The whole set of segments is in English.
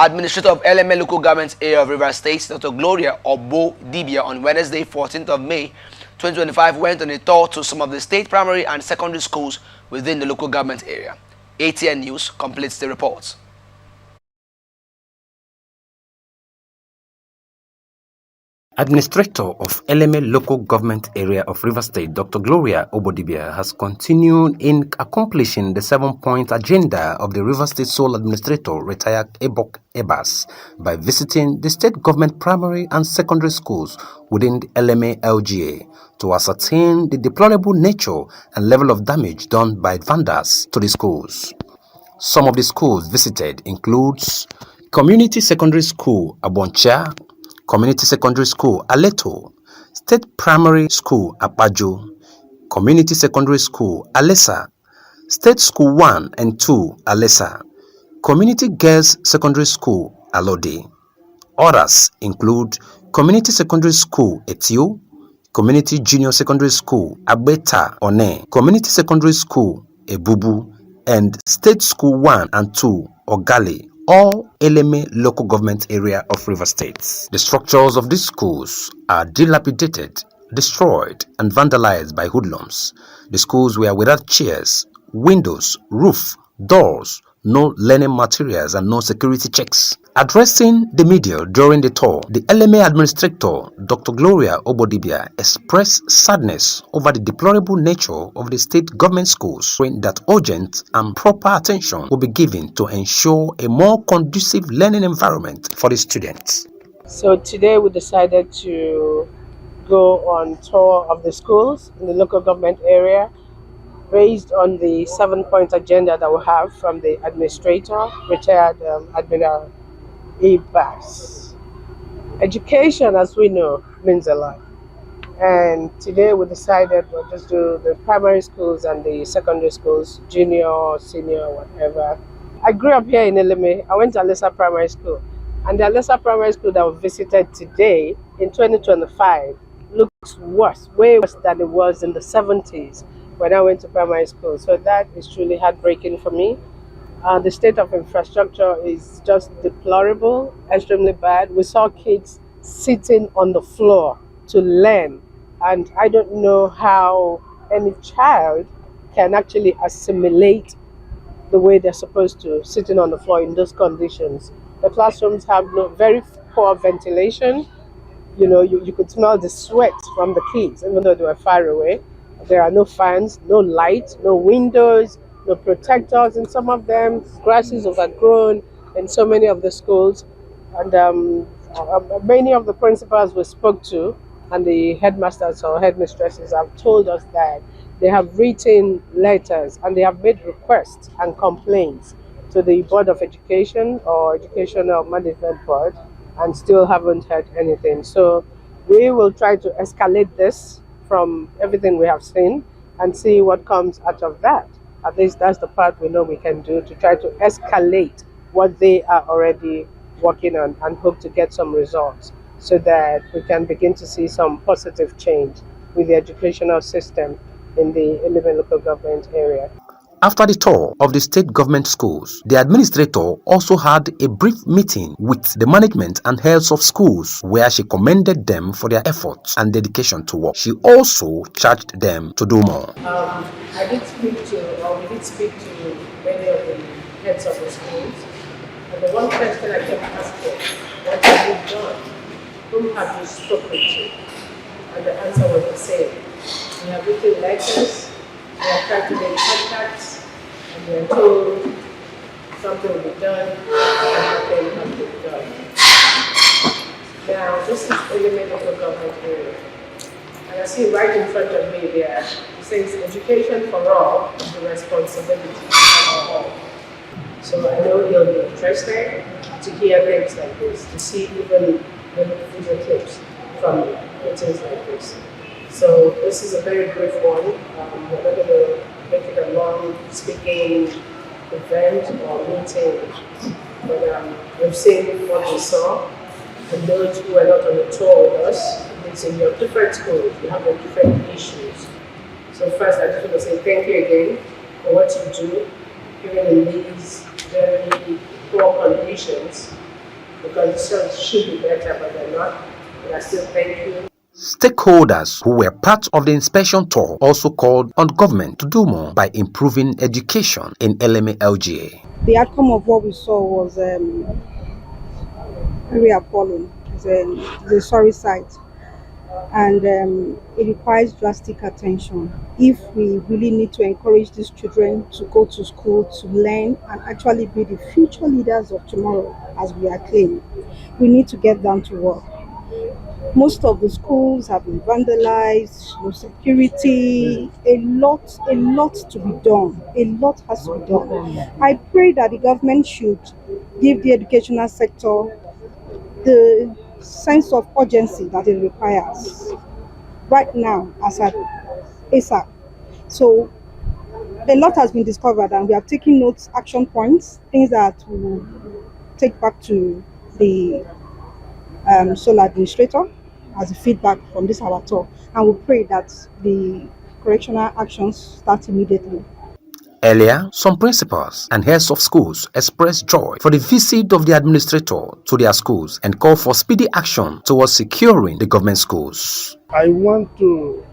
Administrator of Eleme Local Government Area of Rivers State, Dr. Gloria Obo-Dibia, on Wednesday, 14th of May, 2025, went on a tour to some of the state primary and secondary schools within the local government area. ATN News completes the report. Administrator of Eleme Local Government Area of Rivers State, Dr. Gloria Obo-Dibia, has continued in accomplishing the 7-point agenda of the Rivers State Sole Administrator, retired Ebok Ebas, by visiting the state government primary and secondary schools within the Eleme LGA to ascertain the deplorable nature and level of damage done by vandals to the schools. Some of the schools visited includes Community Secondary School Aboncha, Community Secondary School Aleto, State Primary School Apajo, Community Secondary School Alessa, State School 1 and 2 Alessa, Community Girls Secondary School Alode. Others include Community Secondary School Etio, Community Junior Secondary School Abeta One, Community Secondary School Ebubu, and State School 1 and 2 Ogale, all Eleme Local Government Area of Rivers State. The structures of these schools are dilapidated, destroyed, and vandalized by hoodlums. The schools were without chairs, windows, roof, doors, no learning materials, and no security checks. Addressing the media during the tour, the Eleme Administrator, Dr. Gloria Obo-Dibia, expressed sadness over the deplorable nature of the state government schools, saying that urgent and proper attention will be given to ensure a more conducive learning environment for the students. So today we decided to go on tour of the schools in the local government area based on the 7-point agenda that we have from the administrator, retired Admiral Ebas. Education, as we know, means a lot. And today we decided we'll just do the primary schools and the secondary schools, junior, senior, whatever. I grew up here in Eleme. I went to Alessa Primary School. And the Alessa Primary School that we visited today in 2025 looks worse, way worse than it was in the 70s when I went to primary school. So that is truly heartbreaking for me. The state of infrastructure is just deplorable, extremely bad. We saw kids sitting on the floor to learn, and I don't know how any child can actually assimilate the way they're supposed to, sitting on the floor in those conditions. The classrooms have very poor ventilation. You know, you could smell the sweat from the kids, even though they were far away. There are no fans, no light, no windows, no protectors in some of them. Grass is overgrown in so many of the schools. And many of the principals we spoke to and the headmasters or headmistresses have told us that they have written letters and they have made requests and complaints to the Board of Education or Educational Management Board and still haven't heard anything. So we will try to escalate this from everything we have seen and see what comes out of that. At least that's the part we know we can do to try to escalate what they are already working on and hope to get some results so that we can begin to see some positive change with the educational system in the Eleme local government area. After the tour of the state government schools, the administrator also had a brief meeting with the management and heads of schools where she commended them for their efforts and dedication to work. She also charged them to do more. We did speak to many of the heads of the schools, and the one question I kept asking, what have you done? Whom have you spoken to? And the answer was the same. We have written letters, we have tried to make contacts, and we are told something will be done, and nothing has been done. Now, this is Eleme local government area. And I see right in front of me there, it says education for all is the responsibility of all. So I know you'll be interested to hear things like this, to see even video clips from meetings like this. So this is a very brief one. We're not going to make it a long speaking event or meeting, but we've seen what we saw. And those who are not on the tour with us, it's in your different schools, you have your different issues. So first, I just want to say thank you again for what you do, even in these very poor conditions, because the service should be better, but they're not. We are still thanking. Stakeholders who were part of the inspection tour also called on government to do more by improving education in Eleme LGA. The outcome of what we saw was very appalling. It's a sorry sight, and it requires drastic attention. If we really need to encourage these children to go to school, to learn, and actually be the future leaders of tomorrow, as we are claiming, we need to get down to work. Most of the schools have been vandalized, no security, a lot to be done. A lot has to be done. I pray that the government should give the educational sector the sense of urgency that it requires right now as at ASAP. So a lot has been discovered, and we have taken notes, action points, things that we will take back to the sole administrator as a feedback from this our tour, and we pray that the correctional actions start immediately. Earlier, some principals and heads of schools expressed joy for the visit of the administrator to their schools and called for speedy action towards securing the government schools. I want to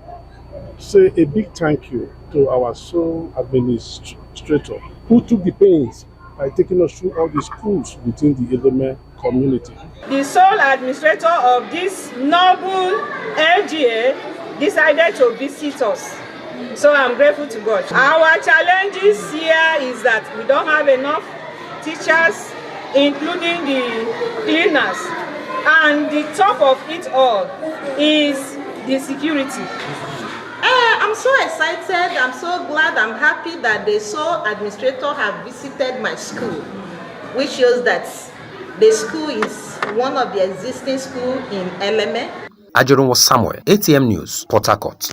say a big thank you to our sole administrator who took the pains by taking us through all the schools within the Eleme community. The sole administrator of this noble LGA decided to visit us. So I'm grateful to God. Our challenges here is that we don't have enough teachers, including the cleaners. And the top of it all is the security. I'm so excited, I'm so glad, I'm happy that the sole administrator have visited my school, which shows that the school is one of the existing schools in Eleme. Ajurun was Samuel, ATM News, Port Harcourt.